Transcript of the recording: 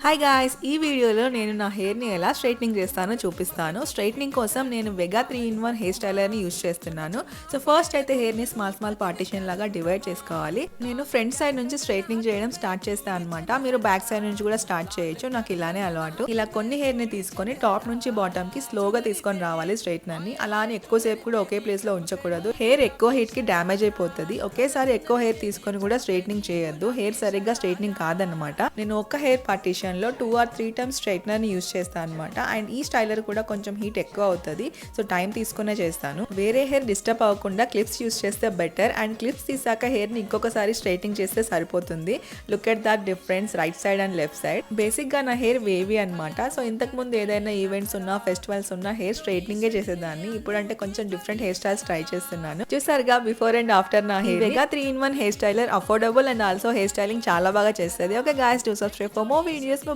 Hi guys, ఈ వీడియోలో నేను నా హెయిర్ని ఎలా స్ట్రైట్నింగ్ చేస్తానో చూపిస్తాను. స్ట్రైట్నింగ్ కోసం నేను వెగా 3-in-1 హెయిర్ స్టైలర్ని యూస్ చేస్తున్నాను. సో ఫస్ట్ అయితే హెయిర్ని స్మాల్ పార్టిషన్ లాగా డివైడ్ చేసుకోవాలి. నేను ఫ్రంట్ సైడ్ నుంచి స్ట్రైట్నింగ్ చేయడం స్టార్ట్ చేస్తాను అనమాట. మీరు బ్యాక్ సైడ్ నుంచి కూడా స్టార్ట్ చేయొచ్చు. నాకు ఇలానే అలవాటు. ఇలా కొన్ని హెయిర్ని తీసుకొని టాప్ నుంచి బాటమ్కి స్లోగా తీసుకొని రావాలి స్ట్రైట్నర్ని. అలా అని ఎక్కువసేపు కూడా ఒకే ప్లేస్లో ఉంచకూడదు. హెయిర్ ఎక్కువ హీట్కి డ్యామేజ్ అయిపోతుంది. ఒకేసారి ఎక్కువ హెయిర్ తీసుకొని కూడా స్ట్రైట్నింగ్ చేయొద్దు. హెయిర్ సరిగ్గా స్ట్రైట్నింగ్ కాదనమాట. నేను ఒక హెయిర్ పార్టిషన్ లో 2 or 3 times స్ట్రైట్నర్ ని యూస్ చేస్తాను అనమాట. అండ్ ఈ స్టైలర్ కూడా కొంచెం హీట్ ఎక్కువ అవుతుంది. సో టైం తీసుకునే చేస్తాను. వేరే హెయిర్ డిస్టర్బ్ అవ్వకుండా క్లిప్స్ యూస్ చేస్తే బెటర్. అండ్ క్లిప్స్ తీసాక హెయిర్ ని ఇంకొకసారి స్ట్రైటింగ్ చేస్తే సరిపోతుంది. Look at that difference right side and left side. Basic గా నా హెయిర్ వేవీ అనమాట. సో ఇంతకు ముందు ఏదైనా ఈవెంట్స్ ఉన్నా ఫెస్టివల్స్ ఉన్నా హెయిర్ స్ట్రైట్నింగే చేసేదాన్ని. ఇప్పుడంటే కొంచెం డిఫరెంట్ హెయిర్ స్టైల్స్ ట్రై చేస్తున్నాను. చూసారుగా బిఫోర్ అండ్ ఆఫ్టర్ నా hair. వెగా 3-in-1 hair styler affordable and also hair styling చాలా బాగా చేస్తుంది. Okay guys, do subscribe for more videos.